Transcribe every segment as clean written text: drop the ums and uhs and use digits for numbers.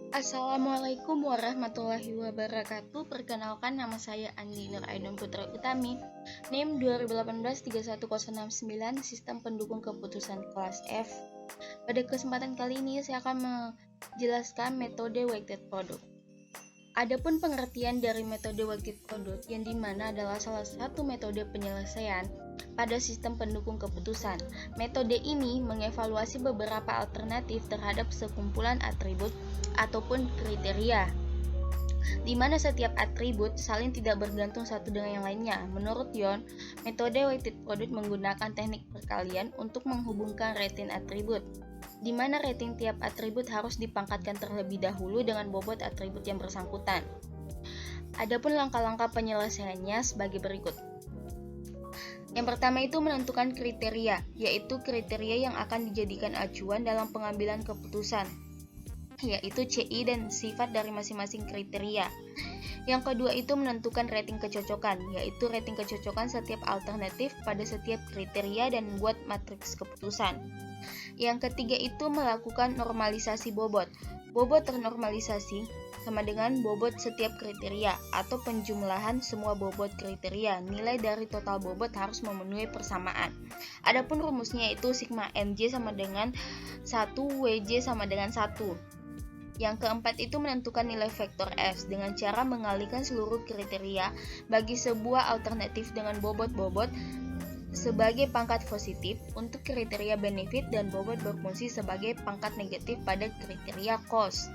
Assalamualaikum warahmatullahi wabarakatuh. Perkenalkan, nama saya Andi Nur Ainun Putra Utami, NIM 2018-31069, Sistem Pendukung Keputusan kelas F. Pada kesempatan kali ini saya akan menjelaskan metode weighted product. Adapun pengertian dari metode weighted product yang dimana adalah salah satu metode penyelesaian pada sistem pendukung keputusan. Metode ini mengevaluasi beberapa alternatif terhadap sekumpulan atribut ataupun kriteria, di mana setiap atribut saling tidak bergantung satu dengan yang lainnya. Menurut Yon, metode weighted product menggunakan teknik perkalian untuk menghubungkan rating atribut, di mana rating tiap atribut harus dipangkatkan terlebih dahulu dengan bobot atribut yang bersangkutan. Adapun langkah-langkah penyelesaiannya sebagai berikut. Yang pertama itu menentukan kriteria, yaitu kriteria yang akan dijadikan acuan dalam pengambilan keputusan, yaitu CI dan sifat dari masing-masing kriteria. Yang kedua itu menentukan rating kecocokan, yaitu rating kecocokan setiap alternatif pada setiap kriteria dan membuat matriks keputusan. Yang ketiga itu melakukan normalisasi bobot. Bobot ternormalisasi sama dengan bobot setiap kriteria atau penjumlahan semua bobot kriteria. Nilai dari total bobot harus memenuhi persamaan. Adapun rumusnya itu sigma MJ sama dengan 1, WJ sama dengan 1. Yang keempat itu menentukan nilai vektor S dengan cara mengalihkan seluruh kriteria bagi sebuah alternatif dengan bobot-bobot sebagai pangkat positif untuk kriteria benefit dan bobot berfungsi sebagai pangkat negatif pada kriteria cost.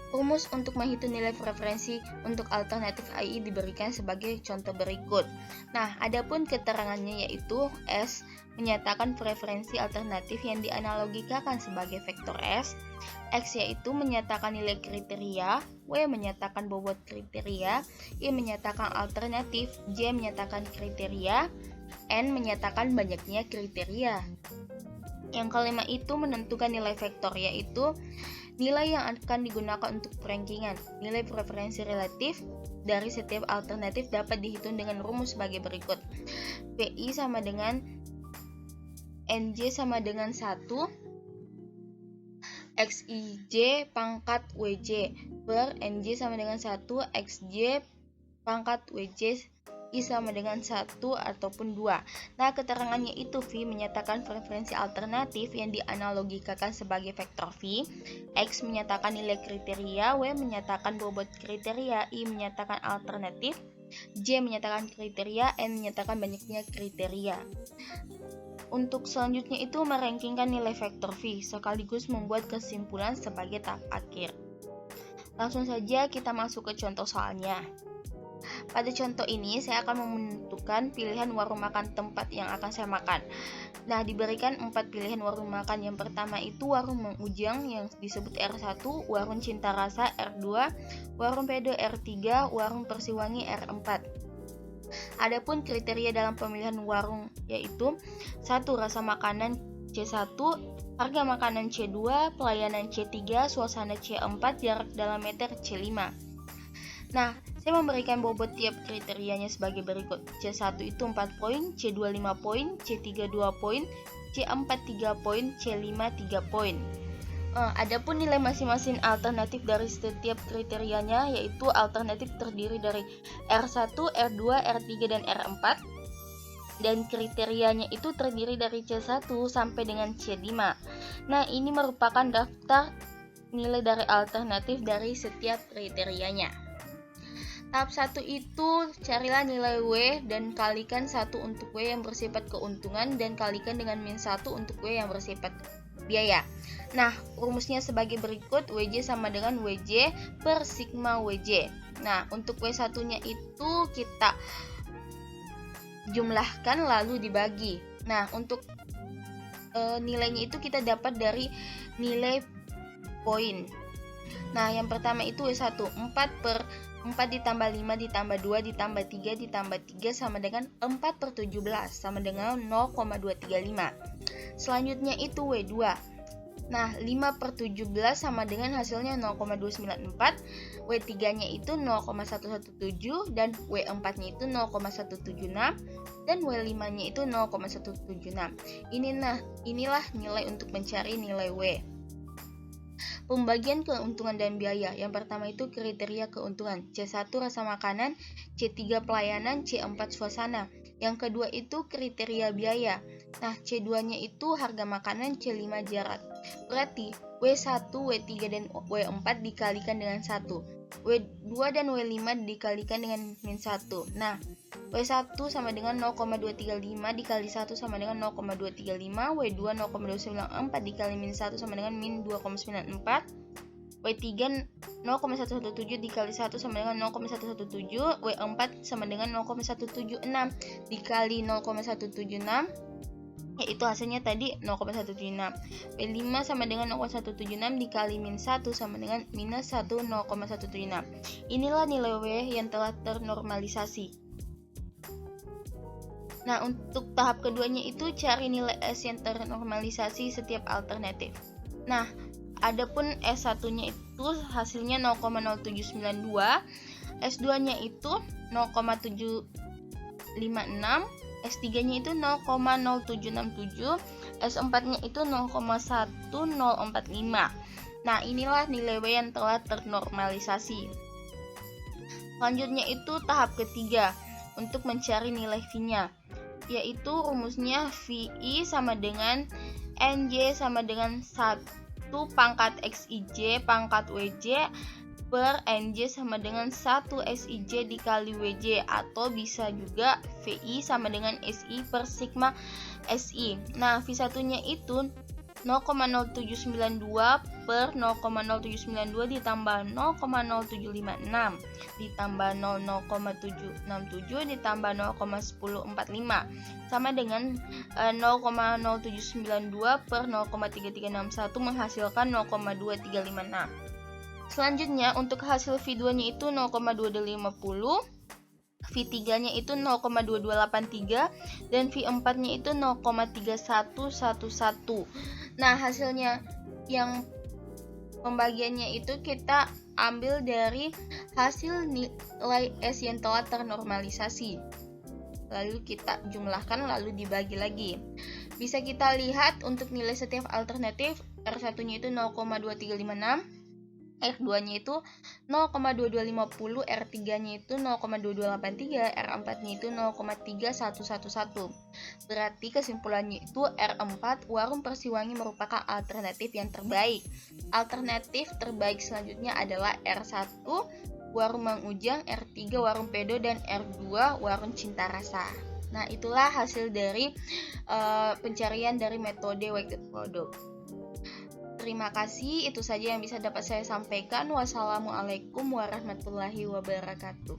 Rumus untuk menghitung nilai preferensi untuk alternatif AI diberikan sebagai contoh berikut. Nah, adapun keterangannya yaitu S menyatakan preferensi alternatif yang dianalogikakan sebagai vektor S, X yaitu menyatakan nilai kriteria, W menyatakan bobot kriteria, I menyatakan alternatif, J menyatakan kriteria, N menyatakan banyaknya kriteria. Yang kelima itu menentukan nilai vektor, yaitu nilai yang akan digunakan untuk rankingan. Nilai preferensi relatif dari setiap alternatif dapat dihitung dengan rumus sebagai berikut. PI sama dengan NJ sama dengan 1 XIJ pangkat WJ per NJ sama dengan 1 XJ pangkat WJ I sama dengan 1 ataupun 2. Nah, keterangannya itu V menyatakan preferensi alternatif yang dianalogikakan sebagai vektor V, X menyatakan nilai kriteria, W menyatakan bobot kriteria, I menyatakan alternatif, J menyatakan kriteria, N menyatakan banyaknya kriteria. Untuk selanjutnya itu merankingkan nilai vektor V sekaligus membuat kesimpulan sebagai tahap akhir. Langsung saja kita masuk ke contoh soalnya. Pada contoh ini saya akan menentukan pilihan warung makan tempat yang akan saya makan. Nah, diberikan 4 pilihan warung makan. Yang pertama itu warung Mang Ujang yang disebut R1, warung Cinta Rasa R2, warung Pedo R3, warung Persiwangi R4. Adapun kriteria dalam pemilihan warung yaitu 1. Rasa makanan C1, harga makanan C2, pelayanan C3, suasana C4, jarak dalam meter C5. Nah, saya memberikan bobot tiap kriterianya sebagai berikut. C1 itu 4 poin, C2 5 poin, C3 2 poin, C4 3 poin, C5 3 poin. Adapun nilai masing-masing alternatif dari setiap kriterianya yaitu alternatif terdiri dari R1, R2, R3, dan R4. Dan kriterianya itu terdiri dari C1 sampai dengan C5. Nah, ini merupakan daftar nilai dari alternatif dari setiap kriterianya. Tahap 1 itu carilah nilai W dan kalikan 1 untuk W yang bersifat keuntungan dan kalikan dengan min 1 untuk W yang bersifat biaya. Nah, rumusnya sebagai berikut, WJ sama dengan WJ per sigma WJ. Nah, untuk W1 nya itu kita jumlahkan lalu dibagi. Nah, untuk nilainya itu kita dapat dari nilai poin. Nah, yang pertama itu W1 4 ditambah 5 ditambah 2 ditambah 3 ditambah 3 sama dengan 4/17 sama dengan 0,235. Selanjutnya itu W2. Nah, 5/17 sama dengan hasilnya 0,294. W3 nya itu 0,117 dan W4 nya itu 0,176 dan W5 nya itu 0,176. Inilah nilai untuk mencari nilai W. Pembagian keuntungan dan biaya. Yang pertama itu kriteria keuntungan. C1 rasa makanan, C3 pelayanan, C4 suasana. Yang kedua itu kriteria biaya. Nah, C2-nya itu harga makanan, C5 jarak. Berarti W1, W3 dan W4 dikalikan dengan 1. W2 dan W5 dikalikan dengan min 1. Nah, W1 sama dengan 0,235 dikali 1 sama dengan 0,235, W2 0,294 dikali min 1 sama dengan min 2,94, W3 0,117 dikali 1 sama dengan 0,117, W4 sama dengan 0,176 dikali 0,176, yaitu hasilnya tadi 0,176. W5 sama dengan 0,176 dikali min 1 sama dengan minus 1 0,176. Inilah nilai W yang telah ternormalisasi. Nah, untuk tahap keduanya itu cari nilai S yang ternormalisasi setiap alternatif. Nah, adapun S1-nya itu hasilnya 0,0792, S2-nya itu 0,756, S3-nya itu 0,0767, S4-nya itu 0,1045. Nah, inilah nilai W yang telah ternormalisasi. Selanjutnya itu tahap ketiga untuk mencari nilai V-nya, yaitu rumusnya VI sama dengan NJ sama dengan 1 pangkat XIJ pangkat WJ per NJ sama dengan 1 SIJ dikali WJ, atau bisa juga VI sama dengan SI per sigma SI. Nah, V1-nya itu 0,0792 per 0,0792 ditambah 0,0756 ditambah 0,767 ditambah 0,1045 sama dengan 0,0792 per 0,3361 menghasilkan 0,2356. Selanjutnya untuk hasil V2-nya itu 0,2250, V3-nya itu 0,2283 dan V4-nya itu 0,3111. Nah, hasilnya yang pembagiannya itu kita ambil dari hasil nilai S yang telah ternormalisasi. Lalu kita jumlahkan lalu dibagi lagi. Bisa kita lihat untuk nilai setiap alternatif, R1-nya itu 0,2356, R2-nya itu 0,2250, R3-nya itu 0,2283, R4-nya itu 0,3111. Berarti kesimpulannya itu R4 Warung Persiwangi merupakan alternatif yang terbaik. Alternatif terbaik selanjutnya adalah R1 Warung Mang Ujang, R3 Warung Pedo, dan R2 Warung Cinta Rasa. Nah, itulah hasil dari pencarian dari metode weighted product. Terima kasih, itu saja yang bisa dapat saya sampaikan. Wassalamualaikum warahmatullahi wabarakatuh.